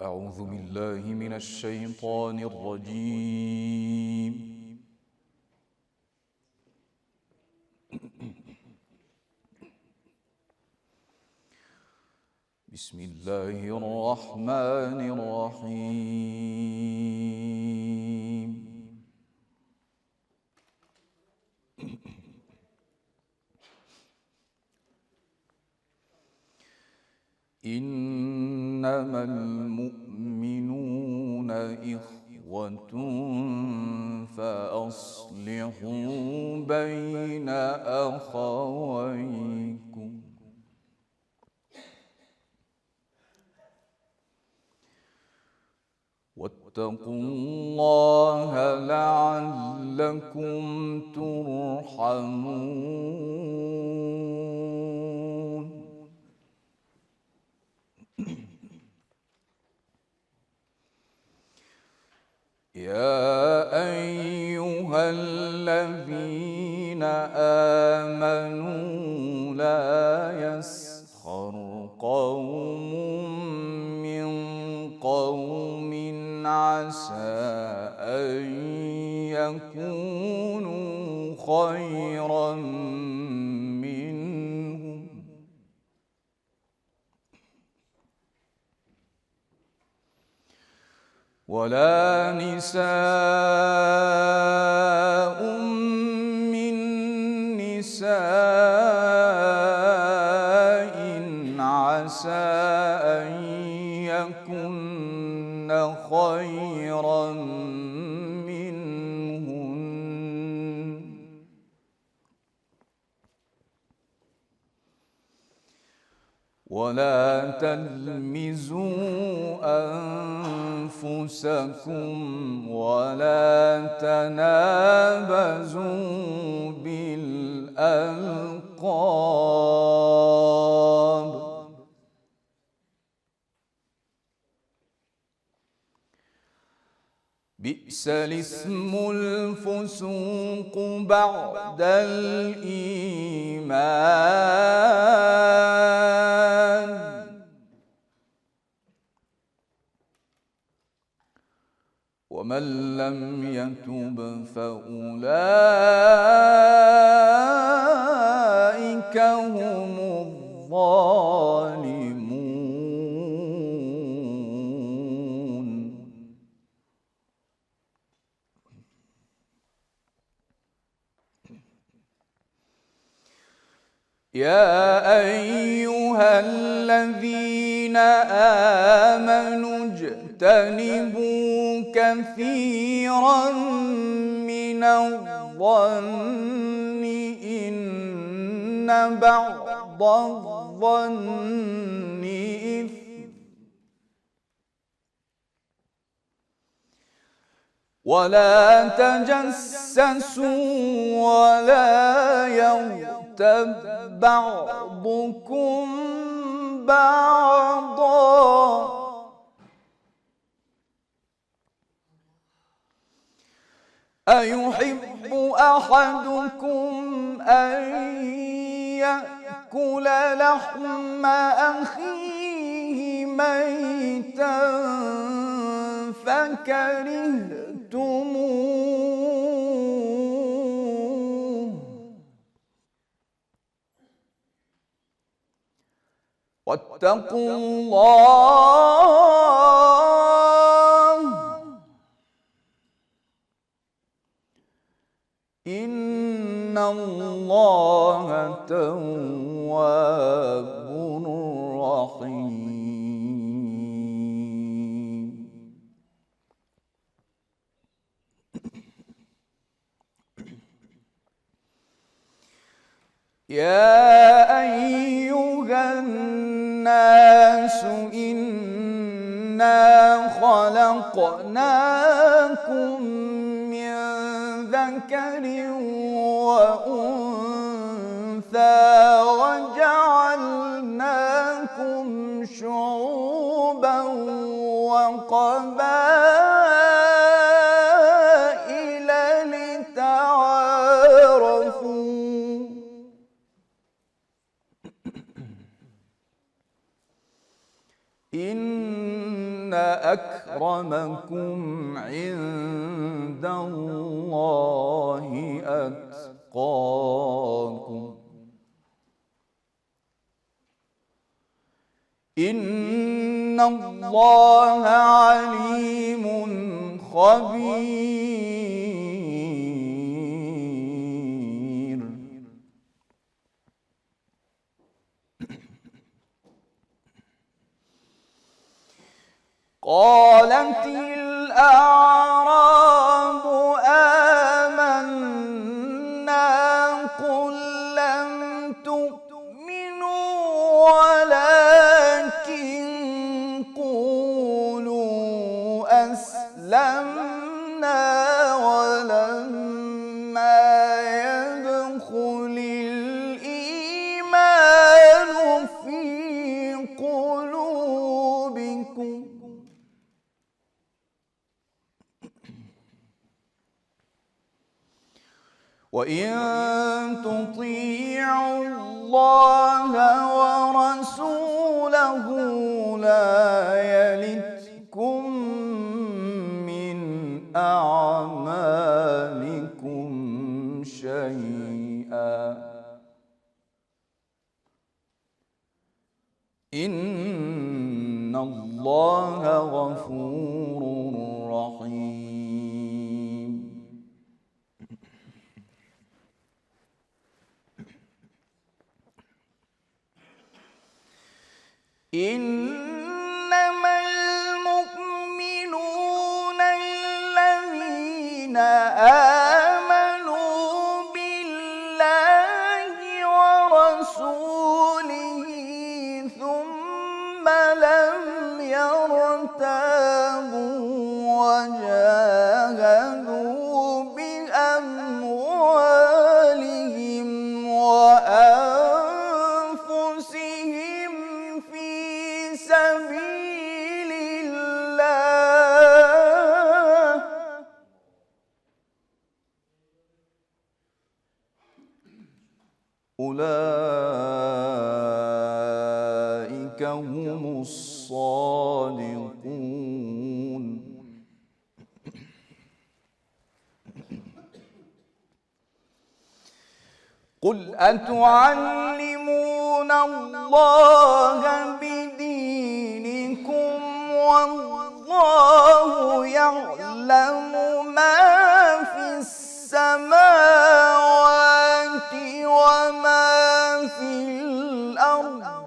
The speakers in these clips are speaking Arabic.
أعوذ بالله من الشيطان الرجيم. بسم الله الرحمن الرحيم. إنما المؤمنون إخوة فأصلحوا بين أخويكم واتقوا الله لعلكم ترحمون. يا أيها الذين آمنوا لا يسخر قوم من قوم عسى أن يكونوا خيرا منهم ولا نساء من نساء عسى أن يكن خيرا منهن ولا تلمزوا أنفسكم ولا تنابزوا بالألقاب بئس الاسم الفسوق بعد الإيمان ومن لم يتب فأولئك هم الظالمون. يا أيها الذين آمنوا اجتنبوا كثيرا من الظن إن بعض الظن إثم ولا تجسسوا ولا يغتب بعضكم بعضا أيحب أحدكم أن يأكل لحم أخيه ميتا فكرهتموه واتقوا الله إن الله تواب رحيم. يا أيها الناس إنا خلقناكم من ذكر وأنثى وجعلناكم شعوبا وقبائل لتعارفوا إن أكرمكم عند الله أتقاكم إن الله عليم خبير. قالت الأعراب آمنا قل لم تؤمنوا ولكن قولوا أسلمنا ولما يدخل الإيمان في قلوبكم وإن تطيعوا الله ورسوله لا يلتكم من أعمالكم شيئا إن الله غفور رحيم. إنما المؤمنون الذين آمنوا بالله ورسوله ثم لم يرتابوا وجاهدوا بأموالهم وأنفسهم في سبيل الله أولئك هم الصادقون. قل أتعلمون الله بدينكم والله يعلم ما في السماوات وما في الأرض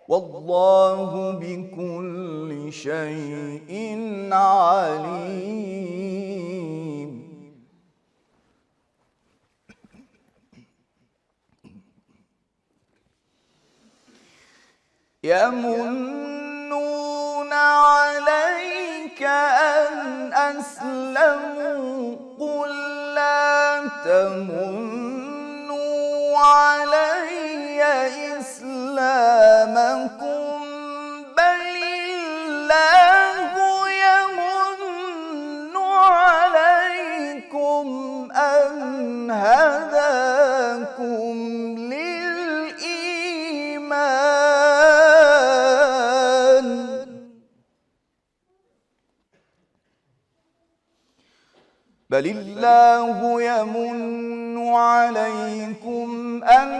والله بكل شيء عليم. يمنون عليك أن أسلموا قل لا تمنوا علي إسلامكم بل الله يمن عليكم أن هداكم للإيمان بل الله يمن عليكم أن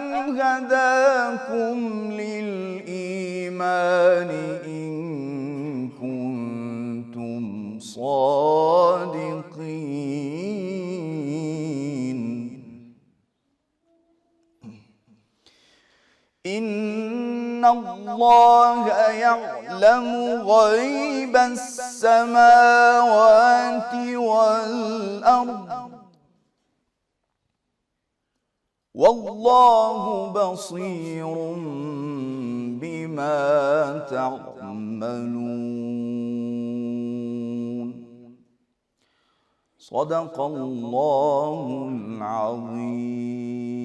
هداكم للإيمان إن كنتم صادقين. إن الله يعلم غيب السماوات والأرض والله بصير بما تعملون. صدق الله العظيم.